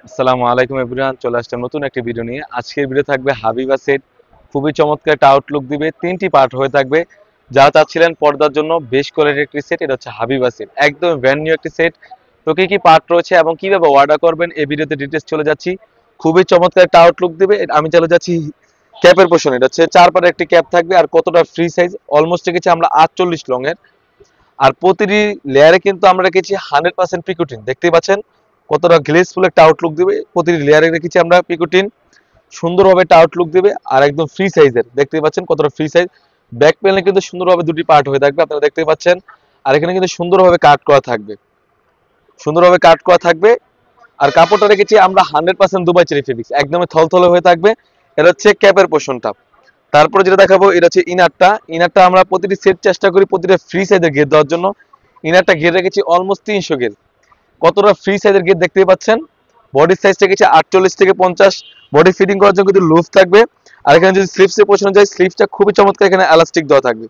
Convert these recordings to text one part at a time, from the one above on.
আসসালামু আলাইকুম এভরিওয়ান, চলে আসলাম নতুন একটি ভিডিও নিয়ে। আজকের ভিডিও থাকবে হাবিবা সেট। খুবই চমৎকার একটা আউটলুক দিবে, তিনটি পার্ট হয়ে থাকবে। যারা চাচ্ছিলেন পর্দার জন্য বেশ কোয়ালিটির একটি সেট, এটা হচ্ছে হাবিবা সেট, একদম ব্র্যান্ড নিউ একটি সেট। তো কি কি পার্ট রয়েছে এবং কিভাবে অর্ডার করবেন এই ভিডিওতে ডিটেলস চলে যাচ্ছি। খুবই চমৎকার একটা আউটলুক দিবে। আমি চলে যাচ্ছি ক্যাপের পোর্শন। এটা হচ্ছে 4 পার্টের একটি ক্যাপ থাকবে। আর কতটা ফ্রি সাইজ, অলমোস্ট রেখেছি আমরা 48 লং এর। আর প্রতিটি লেয়ারে কিন্তু আমরা রেখেছি 100% পিকুটিন, দেখতেই পাচ্ছেন কতটা গ্লেসফুল একটা আউটলুক দিবে। প্রতিটি লেয়ারে রেখেছি আমরা পিকুটিন, সুন্দরভাবে একটা আউটলুক দিবে। আর একদম ফ্রি সাইজের, দেখতেই পাচ্ছেন কতটা ফ্রি সাইজ। ব্যাক প্যানেলে কিন্তু সুন্দরভাবে দুটি পার্ট হয়ে থাকবে, আপনারা দেখতেই পাচ্ছেন। আর এখানে কিন্তু সুন্দরভাবে কাট করা থাকবে, সুন্দরভাবে কাট করা থাকবে। আর কাপড়টা রেখেছি আমরা 100% দুবাই চেরি ফেব্রিক্স, একদমই থলথলে হয়ে থাকবে। এটা হচ্ছে ক্যাপের পোর্শনটা। তারপরে যেটা দেখাবো, এটা হচ্ছে ইনারটা। ইনারটা আমরা প্রতিটি সেট চেষ্টা করি প্রতিটা ফ্রি সাইজের ঘের দেওয়ার জন্য। ইনারটা ঘের রেখেছি অলমোস্ট 300 ঘের, কতটা ফ্রি সাইজের গেট দেখতেই পাচ্ছেন। বডি সাইজ রেখেছি 48 থেকে 50। বডি ফিটিং করার জন্য কিন্তু লুজ থাকবে। আর এখানে যদি স্লিপসে পৌঁছানো যায়, স্লিপসটা খুবই চমৎকার, এখানে এলাস্টিক দেওয়া থাকবে।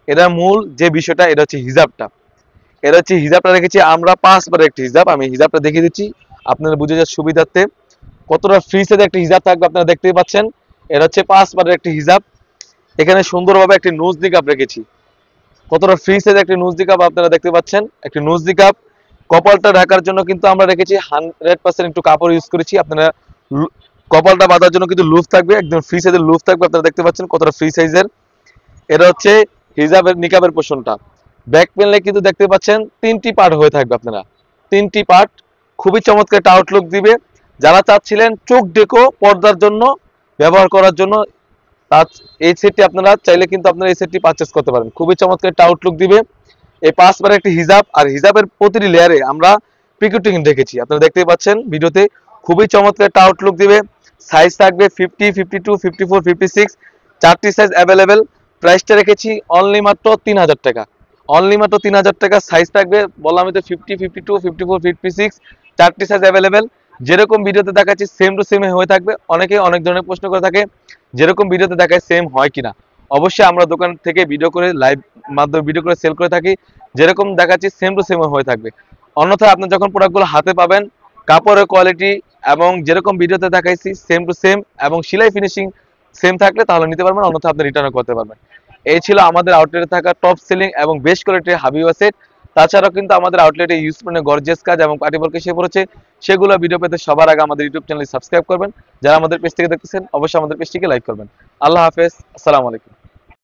এটা মূল যে বিষয়টা, এটা হচ্ছে হিজাবটা। এটা হচ্ছে হিজাবটা রেখেছি আমরা 5 বারের একটি হিজাব। আমি হিজাবটা দেখিয়ে দিচ্ছি আপনারা বুঝে যাওয়ার সুবিধার্থে। কতটা ফ্রি সাইজের একটা হিজাব থাকবে আপনারা দেখতেই পাচ্ছেন। এটা হচ্ছে 5 বারের একটি হিজাব। এখানে সুন্দরভাবে একটি নোজ নিকাপ রেখেছি, কতটা ফ্রি সাইজ একটি নোজ নিকাপ আপনারা দেখতে পাচ্ছেন। একটি নোজ নিকাপ কপালটা ঢাকার জন্য কিন্তু আমরা রেখেছি 100% একটু কাপড় ইউজ করেছি। আপনারা কপালটা বাঁধার জন্য কিন্তু লুজ থাকবে, একদম ফ্রি সাইজের লুজ থাকবে, আপনারা দেখতে পাচ্ছেন কতটা ফ্রি সাইজের। এটা হচ্ছে হিজাবের নিকাবের পোর্শনটা। ব্যাক প্যানেলে কিন্তু দেখতে পাচ্ছেন 3টি পার্ট হয়ে থাকবে, আপনারা 3টি পার্ট। খুবই চমৎকার একটা আউটলুক দিবে। যারা চাচ্ছিলেন চোখ ডেকো পর্দার জন্য ব্যবহার করার জন্য, তার এই সেটটি আপনারা চাইলে কিন্তু আপনারা এই সেটটি পারচেস করতে পারেন। খুবই চমৎকার একটা আউটলুক দিবে। এই 5 বারের একটি হিজাব, আর হিজাবের প্রতিটি লেয়ারে আমরা পিকুটিং রেখেছি, আপনারা দেখতেই পাচ্ছেন ভিডিওতে। খুবই চমৎকার একটা আউটলুক দিবে। সাইজ থাকবে 50, 52, 54, 56, চারটি সাইজ অ্যাভেলেবেল। প্রাইসটা রেখেছি অনলি মাত্র 3000 টাকা, অনলি মাত্র 3000 টাকা। সাইজ থাকবে বললাম তো 50, 52, 54, 56, চারটি সাইজ অ্যাভেলেবেল। যেরকম ভিডিওতে দেখাচ্ছি সেম টু সেম হয়ে থাকবে। অনেকে অনেক ধরনের প্রশ্ন করে থাকে যেরকম ভিডিওতে দেখায় সেম হয় কিনা। অবশ্যই আমরা দোকান থেকে ভিডিও করে লাইভ মাধ্যমে ভিডিও করে সেল করে থাকি, যেরকম দেখাচ্ছি সেম টু সেম হয়ে থাকবে। অন্যথায় আপনি যখন প্রোডাক্টগুলো হাতে পাবেন, কাপড়ের কোয়ালিটি এবং যেরকম ভিডিওতে দেখাইছি সেম টু সেম এবং সেলাই ফিনিশিং সেম থাকলে তাহলে নিতে পারবেন, অন্যথায় আপনি রিটার্নও করতে পারবেন। এই ছিল আমাদের আউটলেটে থাকা টপ সেলিং এবং বেস্ট কোয়ালিটির হাবিবা সেট। তাছাড়াও কিন্তু আমাদের আউটলেটে ইউজ মানে গর্জিয়াস কাজ এবং পার্টি ওয়ার্ক এসে পড়েছে। সেগুলো ভিডিও পেতে সবার আগে আমাদের ইউটিউব চ্যানেল সাবস্ক্রাইব করবেন। যারা আমাদের পেজ থেকে দেখতেছেন অবশ্যই আমাদের পেজটিকে লাইক করবেন। আল্লাহ হাফেজ, আসসালামু আলাইকুম।